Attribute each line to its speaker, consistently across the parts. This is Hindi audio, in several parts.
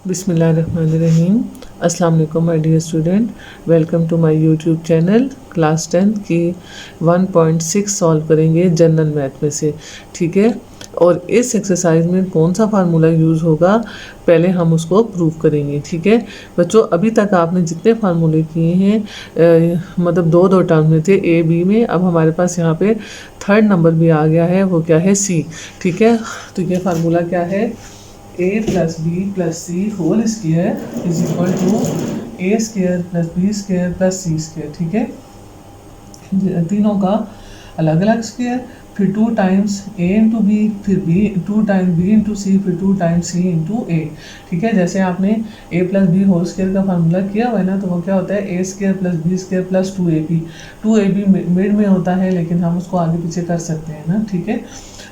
Speaker 1: बिस्मिल्लाहिर्रहमानिर्रहीम। अस्सलाम वालेकुम my dear student, welcome to my YouTube channel. Class 10 की 1.6 सॉल्व करेंगे जनरल मैथ में से, ठीक है। और इस एक्सरसाइज में कौन सा फार्मूला यूज़ होगा पहले हम उसको प्रूव करेंगे, ठीक है बच्चों। अभी तक आपने जितने फार्मूले किए हैं मतलब दो दो टर्म में थे ए बी में, अब हमारे पास यहाँ पे थर्ड नंबर भी आ गया है, वो क्या है सी, ठीक है। तो ये फार्मूला क्या है, a plus B plus C whole square is equal to A square plus B square plus C square, ठीक है। तीनों का अलग अलग स्क्वायर, फिर 2 टाइम्स a इंटू बी, फिर b 2 times b into C, फिर 2 टाइम्स c इंटू a, ठीक है। जैसे आपने a plus B whole square का फार्मूला किया हुआ है ना, तो वो क्या होता है a square plus B square plus 2ab mid में होता है, लेकिन हम उसको आगे पीछे कर सकते हैं ना, ठीक है।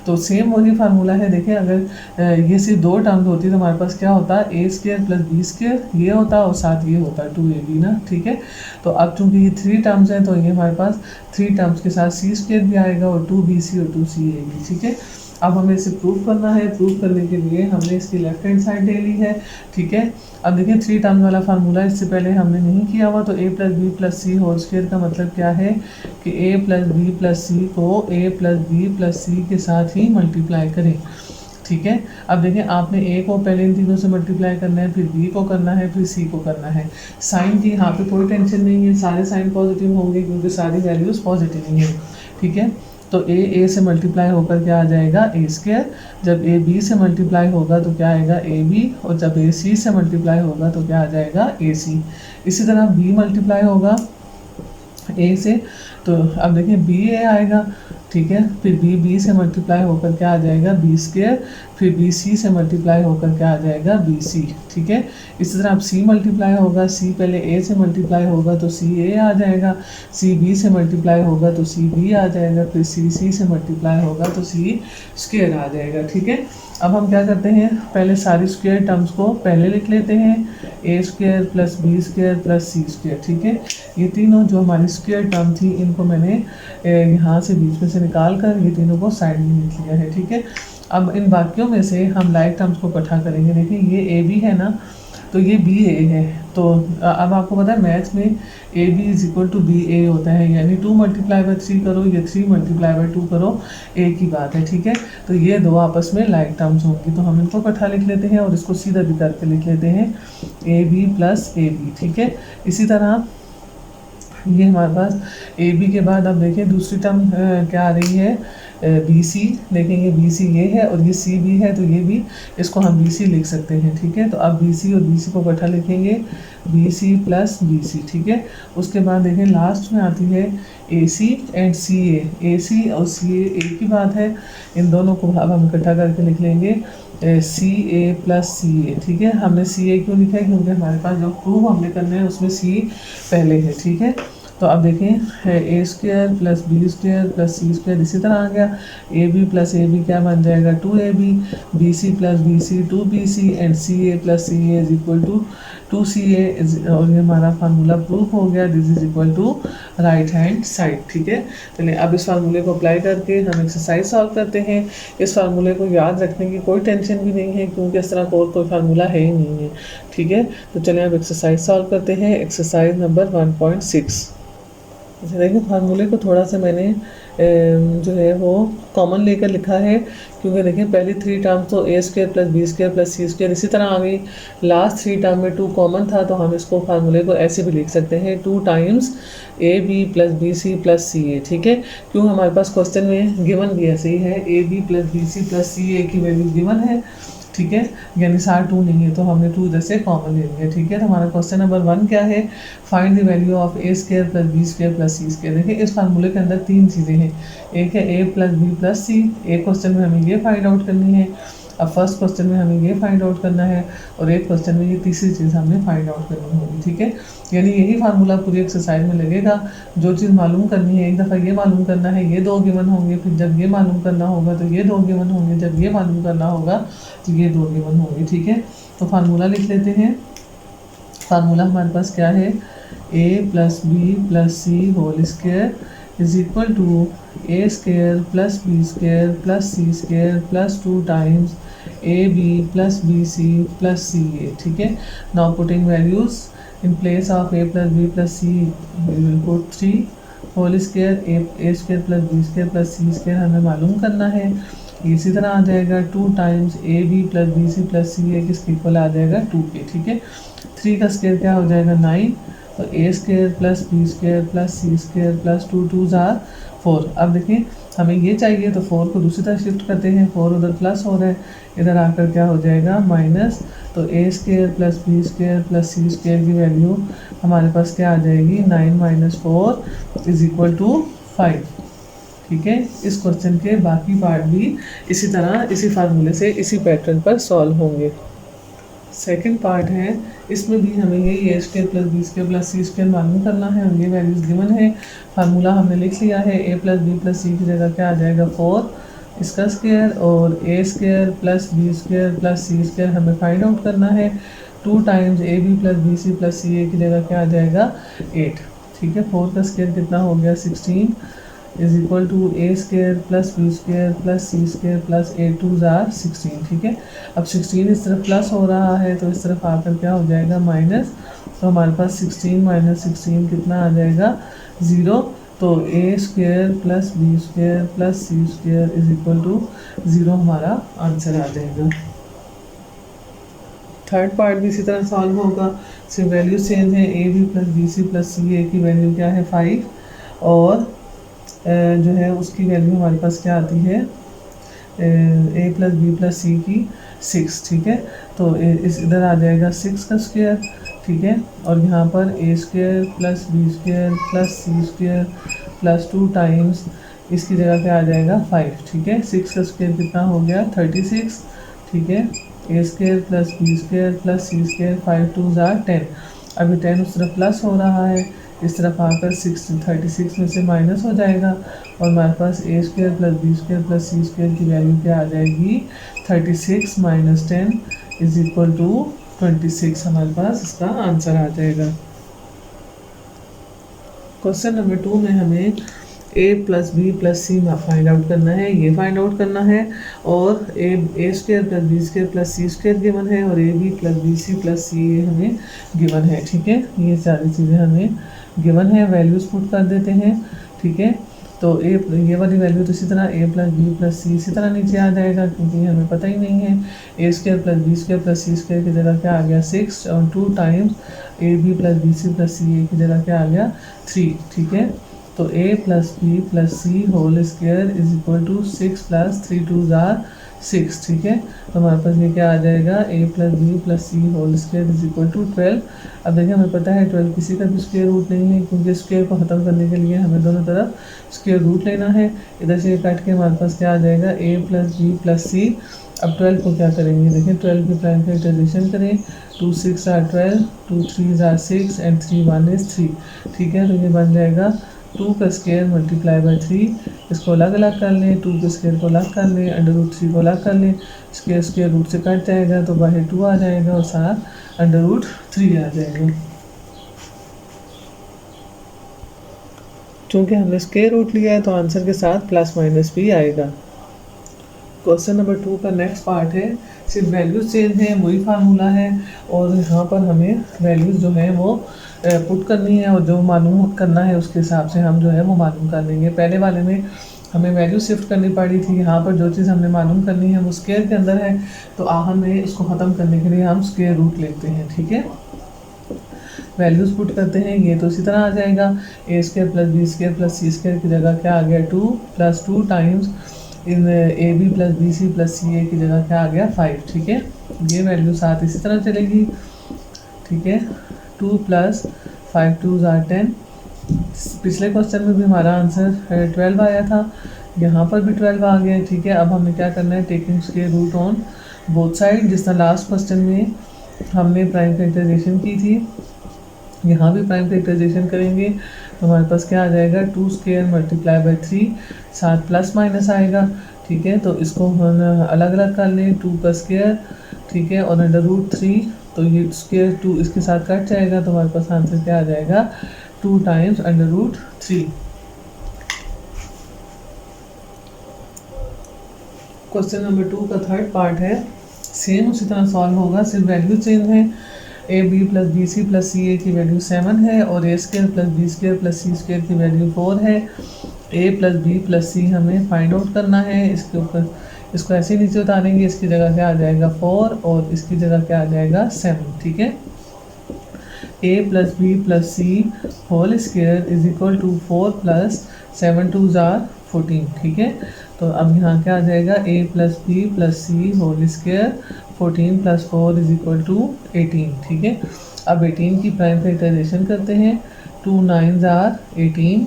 Speaker 1: तो सेम वही फार्मूला है। देखिए अगर ये सिर्फ दो टर्म्स होती तो हमारे पास क्या होता है A square plus B square ये होता और साथ ये होता 2ab ना, ठीक है। तो अब चूंकि ये 3 टर्म्स हैं तो ये हमारे पास 3 टर्म्स के साथ सी स्क्वायर भी आएगा और 2bc और 2cap, ठीक है। अब हमें इसे प्रूव करना है। प्रूव करने के लिए हमने इसकी लेफ्ट हैंड साइड ले ली है, ठीक है। अब देखिए 3 टर्म वाला फार्मूला इससे पहले हमने नहीं किया हुआ, तो a plus B plus C whole square का मतलब क्या है कि a plus B plus C को a plus B plus C के साथ ही मल्टीप्लाई करें, ठीक है। अब देखिए आपने a को पहले इन तीनों से मल्टीप्लाई करना है, फिर b को करना है, फिर c को करना है। साइन की यहाँ पे कोई टेंशन नहीं है, सारे साइन पॉजिटिव होंगे क्योंकि सारी वैल्यूज़ पॉजिटिव ही हैं, ठीक है। तो a से मल्टीप्लाई होकर क्या आ जाएगा a स्क्वायर, जब a b से मल्टीप्लाई होगा तो क्या आएगा a b, और जब a c से मल्टीप्लाई होगा तो क्या आ जाएगा a c। इसी तरह b मल्टीप्लाई होगा a से, तो अब देखिए बी ए आएगा, ठीक है। फिर बी से मल्टीप्लाई होकर क्या आ जाएगा बी स्क्वायर, फिर बी सी से मल्टीप्लाई होकर क्या आ जाएगा बी सी, ठीक है। इसी तरह अब सी मल्टीप्लाई होगा, सी पहले ए से मल्टीप्लाई होगा तो सी ए आ जाएगा, सी बी से मल्टीप्लाई होगा तो सी बी आ जाएगा, फिर सी सी से मल्टीप्लाई होगा तो सी स्क्वायर आ जाएगा, ठीक है। अब हम क्या करते हैं, पहले सारी स्क्वायर टर्म्स को पहले लिख लेते हैं, A square plus B square plus C square, ठीक है। ये तीनों जो हमारी स्क्वायर टर्म थी इनको मैंने यहाँ से बीच में से निकाल कर ये तीनों को साइड में लिख लिया है, ठीक है। अब इन बाकियों में से हम लाइक टर्म्स को इकट्ठा करेंगे। देखिए ये ए बी है ना, तो ये बी ए है, तो अब आपको पता है मैथ्स में A B is equal to B A होता है, यानी 2 मल्टीप्लाई बाई 3 करो, ये 3 मल्टीप्लाई बाई 2 करो, एक ही बात है, ठीक है। तो ये दो आपस में लाइक टर्म्स होंगी, तो हम इनको इकट्ठा लिख लेते हैं और इसको सीधा भी करके लिख लेते हैं A B plus A B, ठीक है। इसी तरह ये हमारे पास ए बी के बाद अब देखिए दूसरी टर्म क्या आ रही है बी सी। देखें ये बी सी ये है और ये सी बी है, तो ये भी इसको हम बी सी लिख सकते हैं, ठीक है। तो अब बी सी और बी सी को इकट्ठा लिखेंगे B C plus B C, ठीक है। उसके बाद देखें लास्ट में आती है ए सी एंड सी ए सी और सी एक ही बात है, इन दोनों को अब हम इकट्ठा करके लिख लेंगे सी ए प्लस सी ए, ठीक है। हमने सी ए क्यों लिखा है, क्योंकि हमारे पास जो प्रूव हमने करना है उसमें सी पहले है, ठीक है। तो अब देखें A square plus B square plus C square इसी तरह आ गया, A B plus A B क्या बन जाएगा 2ab, B C plus B C 2bc and C A plus C A is equal to 2ca, और ये हमारा फार्मूला प्रूफ हो गया, this is equal to right hand side, ठीक है। चलिए अब इस फार्मूले को अप्लाई करके हम एक्सरसाइज सॉल्व करते हैं। इस फार्मूले को याद रखने की कोई टेंशन भी नहीं है क्योंकि इस तरह का और कोई फार्मूला है ही नहीं है, ठीक है। तो चलिए अब एक्सरसाइज सॉल्व करते हैं। Exercise number 1.6। अच्छा देखिए फार्मूले को थोड़ा सा मैंने जो है वो कॉमन लेकर लिखा है, क्योंकि देखिए पहली 3 टर्म्स तो A square plus B square plus C square इसी तरह आ गई, लास्ट 3 टर्म में 2 कॉमन था, तो हम इसको फार्मूले को ऐसे भी लिख सकते हैं 2 times A B plus B C plus C A, ठीक है। क्यों हमारे पास क्वेश्चन में गिवन भी ऐसे ही है, A B plus B C plus C A की वैल्यू गिवन है, ठीक है, यानी सार 2 नहीं है तो हमने 2 इधर से कॉमन ले लिया, ठीक है। तो हमारा क्वेश्चन नंबर 1 क्या है, find the value of A square plus B square plus C square. देखिए इस फार्मूले के अंदर 3 चीज़ें हैं, एक है ए प्लस बी प्लस सी, एक क्वेश्चन में हमें ये फाइंड आउट करनी है, अब फर्स्ट क्वेश्चन में हमें ये फाइंड आउट करना है, और एक क्वेश्चन में ये तीसरी चीज़ हमने फाइंड आउट करनी होगी, ठीक है। यानी यही फार्मूला पूरी एक्सरसाइज में लगेगा। जो चीज़ मालूम करनी है, एक दफ़ा ये मालूम करना है ये 2 गिवन होंगे, फिर जब ये मालूम करना होगा तो ये 2 गिवन होंगे, जब ये मालूम करना होगा तो ये 2 गिवन होंगे, ठीक है। तो फार्मूला लिख लेते हैं। फार्मूला हमारे पास क्या है, A plus B plus C whole square is equal to A square plus B square plus C square plus 2 times A B plus B C plus C A, ठीक है। Now putting values in place of A plus B plus C put 3 whole square A square plus B square plus C square हमें मालूम करना है। इसी तरह आ जाएगा 2 times A B plus B C plus C ए किसके इक्वल आ जाएगा 2a, ठीक है। 3 का स्क्वायर क्या हो जाएगा 9, तो A square plus B square plus C square plus 2 2 जार 4। अब देखिए हमें ये चाहिए तो 4 को दूसरी तरफ शिफ्ट करते हैं, 4 उधर प्लस हो रहा है, इधर आकर क्या हो जाएगा माइनस, तो A square plus B square plus C square की वैल्यू हमारे पास क्या आ जाएगी 9 माइनस 4 इज इक्वल टू 5, ठीक है। इस क्वेश्चन के बाकी पार्ट भी इसी तरह इसी फार्मूले से इसी पैटर्न पर सॉल्व होंगे। सेकंड पार्ट है, इसमें भी हमें यही A square plus B square plus C square मालूम करना है और ये वैल्यूज गिवन है। फार्मूला हमने लिख लिया है, A plus B plus C की जगह क्या आ जाएगा 4 इसका स्क्वायर, और A square plus B square plus C square हमें फाइंड आउट करना है। 2 times A B plus B C plus C A की जगह क्या आ जाएगा 8, ठीक है। 4 का स्क्वायर कितना हो गया 16 is equal to A square plus B square plus C square plus 8 2 जार 16, ठीक है। अब 16 इस तरफ प्लस हो रहा है तो इस तरफ आकर क्या हो जाएगा माइनस, तो हमारे पास 16 माइनस 16 कितना आ जाएगा 0, तो A square plus B square plus C square is equal to 0 हमारा आंसर आ जाएगा। थर्ड पार्ट भी इसी तरह सॉल्व होगा, सिर्फ वैल्यू चेंज है, A B plus B C plus C A की वैल्यू क्या है 5 और जो है उसकी वैल्यू हमारे पास क्या आती है A plus B plus C की 6, ठीक है। तो इस इधर आ जाएगा 6 का स्क्वायर, ठीक है, और यहाँ पर A square plus B square plus C square plus 2 times इसकी जगह क्या आ जाएगा 5, ठीक है। 6 का स्क्वायर कितना हो गया 36, ठीक है। A square plus B square plus C square 5 2 जार 10, अभी 10 उस तरफ प्लस हो रहा है, इस तरफ आकर 36 में से माइनस हो जाएगा और हमारे पास A square plus B square plus C square की वैल्यू क्या आ जाएगी 36 माइनस 10 इज इक्वल टू 26, हमारे पास इसका आंसर आ जाएगा। क्वेश्चन नंबर 2 में हमें A plus B plus C find out करना है, ये फाइंड आउट करना है, और A square plus B square plus C square given है और A B plus B C plus C A हमें गिवन है, ठीक है। ये सारी चीज़ें हमें गिवन है, वैल्यूज पुट कर देते हैं, ठीक है। तो ये वाली वैल्यू तो इसी तरह ए प्लस बी प्लस सी इसी तरह नीचे आ जाएगा क्योंकि हमें पता ही नहीं है। A square plus B square plus C square की जगह क्या आ गया 6 और 2 times A B plus B C plus C A की जगह क्या आ गया 3, ठीक है। तो A plus B plus C whole square is equal to 6 plus 3 2 जार 6, ठीक है। तो हमारे पास ये क्या आ जाएगा A plus B plus C whole square is equal to 12। अब देखिए हमें पता है 12 किसी का भी स्क्वायर रूट नहीं है क्योंकि स्क्वायर को ख़त्म करने के लिए हमें दोनों तरफ स्क्वायर रूट लेना है। इधर से काट के हमारे पास क्या आ जाएगा ए प्लस बी प्लस सी। अब 12 को क्या करेंगे, देखिए 12 की प्राइम फैक्टराइजेशन करें, 2 6 आर 12, 2 3 आर 6 एंड 3 1 इज 3, ठीक है। तो ये बन जाएगा 2 का स्क्वायर मल्टीप्लाई बाई 3, इसको अलग अलग कर लें, 2 के स्क्वायर को अलग कर लें, अंडर रूट 3 को अलग कर लें, स्क्वायर रूट से कट जाएगा तो बाहर 2 आ जाएगा और साथ अंडर रूट 3 आ जाएगा। चूँकि हमने स्क्वायर रूट लिया है तो आंसर के साथ प्लस माइनस भी आएगा। क्वेश्चन नंबर 2 का नेक्स्ट पार्ट है, सिर्फ वैल्यूज चेंज है, वही फार्मूला है और यहाँ पर हमें वैल्यूज़ जो है वो पुट करनी है और जो मालूम करना है उसके हिसाब से हम जो है वो मालूम कर लेंगे। पहले वाले में हमें वैल्यू शिफ्ट करनी पड़ी थी, यहाँ पर जो चीज़ हमने मालूम करनी है वो स्क्वायर के अंदर है, तो हमें इसको ख़त्म करने के लिए हम स्क्वायर रूट लेते हैं, ठीक है। वैल्यूज़ पुट करते हैं, ये तो इसी तरह आ जाएगा A square plus B square plus C square की जगह क्या आ गया 2 plus 2 times in A B plus B C plus C A की जगह क्या आ गया 5, ठीक है। ये वैल्यू साथ इसी तरह चलेगी, ठीक है। 2 प्लस 5 2 जार 10। पिछले क्वेश्चन में भी हमारा आंसर 12 आया था, यहाँ पर भी 12 आ गया, ठीक है। अब हमें क्या करना है, taking square root on both side, जिस तरह लास्ट क्वेश्चन में हमने प्राइम फैक्टराइजेशन की थी, यहाँ भी प्राइम फैक्टराइजेशन करेंगे तो हमारे पास क्या आ जाएगा 2 स्क्वायर मल्टीप्लाई बाई 3, साथ प्लस माइनस आएगा, ठीक है। तो इसको हम अलग अलग कर लें, 2 का स्क्वायर, ठीक है, और अंडर रूट 3, तो ये स्क्वायर 2 इसके साथ कट जाएगा तो हमारे पास आंसर क्या आ जाएगा 2 times under root 3। Question number 2 का थर्ड पार्ट है, सेम उसी तरह सॉल्व होगा, सिर्फ वैल्यू चेंज है। A B plus B C plus C A की वैल्यू 7 है और A square plus B square plus C square की वैल्यू 4 है। A plus B plus C हमें फाइंड आउट करना है। इसके ऊपर इसको ऐसे नीचे उतारेंगे, इसकी जगह क्या आ जाएगा 4 और इसकी जगह क्या आ जाएगा 7। ठीक है, a plus B plus C whole square is equal to 4 plus 7 2 जार 14। ठीक है, तो अब यहाँ क्या आ जाएगा a plus B plus C whole square 14 plus 4 is equal to 18। ठीक है, अब 18 की प्राइम फैक्टराइजेशन करते हैं। 2 9 जार 18,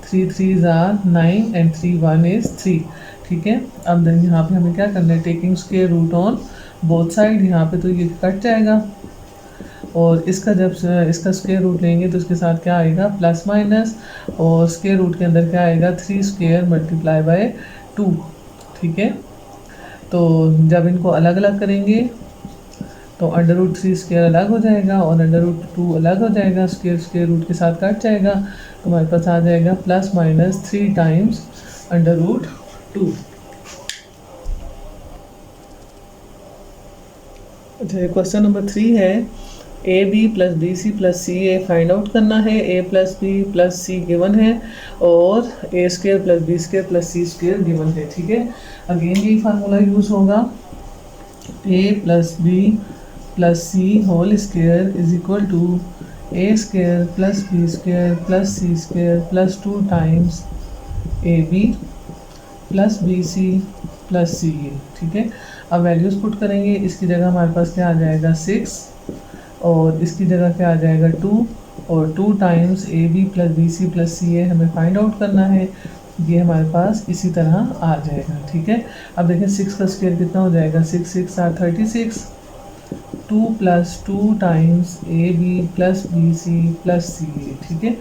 Speaker 1: 3 3 जार 9 एंड 3 1 इज 3। ठीक है, अब देन यहाँ पे हमें क्या करना है, taking square root on both side. यहाँ पे तो ये कट जाएगा और इसका जब इसका स्क्वायर रूट लेंगे तो इसके साथ क्या आएगा प्लस माइनस, और स्क्वायर रूट के अंदर क्या आएगा 3 स्क्वायर मल्टीप्लाई बाय 2। ठीक है, तो जब इनको अलग अलग करेंगे तो अंडर रूट 3 स्क्वायर अलग हो जाएगा और अंडर रूट 2 अलग हो जाएगा, स्क्वायर स्क्वायर रूट के साथ कट जाएगा, तो हमारे पास आ जाएगा plus minus 3 times under root 2। अच्छा, क्वेश्चन नंबर 3 है A B plus B C plus C A find out करना है। A plus B plus C given है और A square plus B square plus C square given है। ठीक है, अगेन यही फार्मूला यूज़ होगा, A plus B plus C whole square is equal to A square plus B square plus C square plus 2 times A B plus B C plus C A. ठीक है, अब वैल्यूज़ पुट करेंगे, इसकी जगह हमारे पास क्या आ जाएगा 6 और इसकी जगह क्या आ जाएगा 2 और 2 times A B plus B C plus C A हमें फाइंड आउट करना है। ये हमारे पास इसी तरह आ जाएगा। ठीक है, अब देखें 6 का स्क्वायर कितना हो जाएगा, 6 6 or 36, 2 plus 2 times A B plus B C plus C A. ठीक है,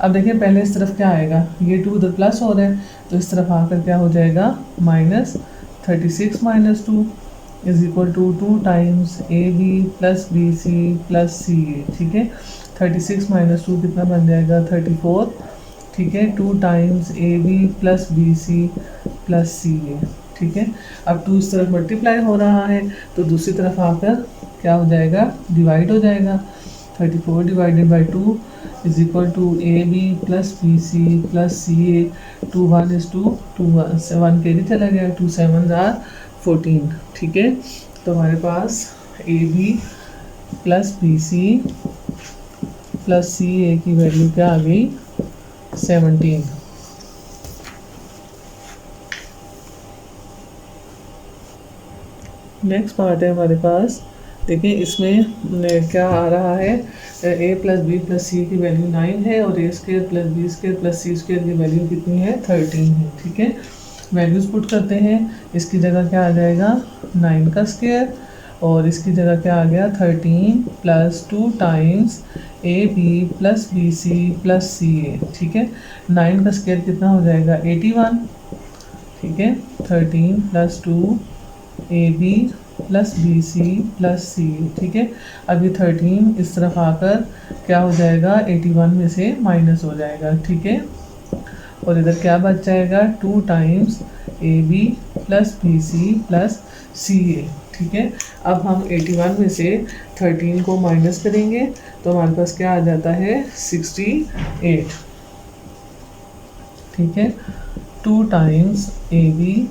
Speaker 1: अब देखें पहले इस तरफ क्या आएगा, ये 2 उधर प्लस हो रहा है तो इस तरफ आकर क्या हो जाएगा minus 36 minus 2 is equal to 2 times A B plus B C plus C A. ठीक है, 36 माइनस 2 कितना बन जाएगा 34। ठीक है, 2 times A B plus B C plus C A. ठीक है, अब 2 इस तरफ मल्टीप्लाई हो रहा है तो दूसरी तरफ आकर क्या हो जाएगा डिवाइड हो जाएगा। 34 divided by 2 is equal to A B plus B C plus C A. 2 1 is 2, 2 1 carry चला गया, 2 7 आर 14। ठीक है, तो हमारे पास A B plus B C plus C A की वैल्यू क्या आ गई 17। नेक्स्ट पार्ट है हमारे पास, देखिए इसमें क्या आ रहा है, A plus B plus C की वैल्यू 9 है और A square plus B square plus C square की वैल्यू कितनी है 13 है। ठीक है, वैल्यूज़ पुट करते हैं, इसकी जगह क्या आ जाएगा 9 का स्क्वायर और इसकी जगह क्या आ गया 13 plus 2 times A B plus B C plus C A. ठीक है, 9 का स्क्वायर कितना हो जाएगा 81। ठीक है, 13 plus 2 A B plus B C plus C A. ठीक है, अभी 13 इस तरफ आकर क्या हो जाएगा 81 में से माइनस हो जाएगा। ठीक है, और इधर क्या बच जाएगा 2 times A B plus B C plus C A. ठीक है, अब हम 81 में से 13 को माइनस करेंगे तो हमारे पास क्या आ जाता है 68। ठीक है, 2 times A B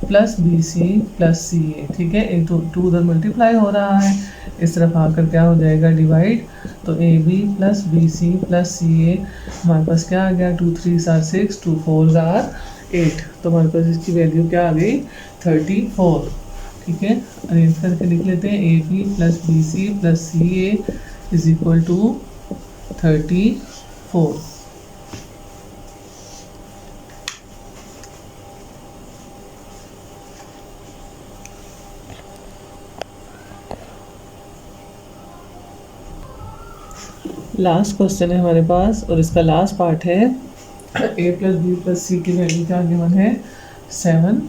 Speaker 1: plus B C plus C A. ठीक है, एक तो 2 उधर मल्टीप्लाई हो रहा है, इस तरफ आकर क्या हो जाएगा डिवाइड, तो A B plus B C plus C A हमारे पास क्या आ गया 2 3 आर 6, 2 4 आर 8, तो हमारे पास इसकी वैल्यू क्या आ गई 34। ठीक है, अरेंज करके लिख लेते हैं, A B plus B C plus C A is equal to 34। Last question है हमारे पास और इसका लास्ट पार्ट है, A plus B plus C की वैल्यू क्या गिवन है 7।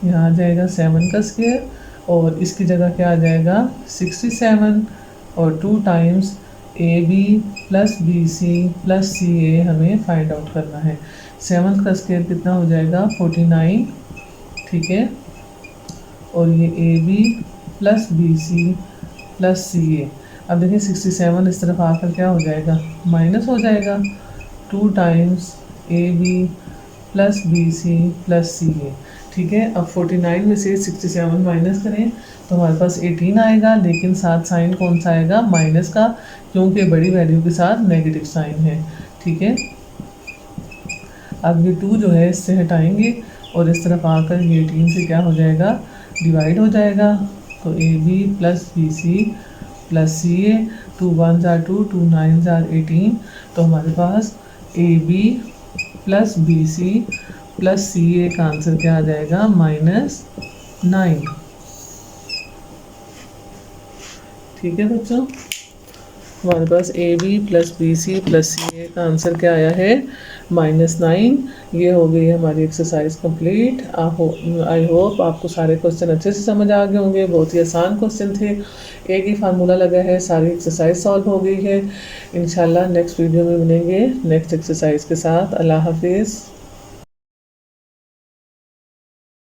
Speaker 1: यहाँ आ जाएगा 7 का स्क्वायर और इसकी जगह क्या आ जाएगा 67 और 2 times A B plus B C plus C A हमें फाइंड आउट करना है। 7 का स्क्वायर कितना हो जाएगा 49। ठीक है, और ये A B plus BC plus CA। अब देखिए 67 इस तरफ आकर क्या हो जाएगा, माइनस हो जाएगा। 2 times AB plus BC plus CA। ठीक है, अब 49 में से 67 माइनस करें तो हमारे पास 18 आएगा, लेकिन साथ साइन कौन सा आएगा, माइनस का, क्योंकि बड़ी वैल्यू के साथ नेगेटिव साइन है। ठीक है, अब ये 2 जो है इससे हटाएंगे और इस तरफ आकर ये 18 से क्या हो जाएगा, डिवाइड हो जाएगा। तो AB plus BC plus CA, 2 1 are 2, 2 9 are 18। तो हमारे पास AB plus BC plus CA का आंसर क्या आ जाएगा, -9। ठीक है बच्चों, हमारे पास AB plus BC plus CA का आंसर क्या आया है, -9। ये हो गई हमारी एक्सरसाइज कंप्लीट। आई होप आपको सारे क्वेश्चन अच्छे से समझ आ गए होंगे। बहुत ही आसान क्वेश्चन थे, एक ही फार्मूला लगा है, सारी एक्सरसाइज सॉल्व हो गई है। इंशाल्लाह नेक्स्ट वीडियो में मिलेंगे नेक्स्ट एक्सरसाइज के साथ। अल्लाह हाफिज़।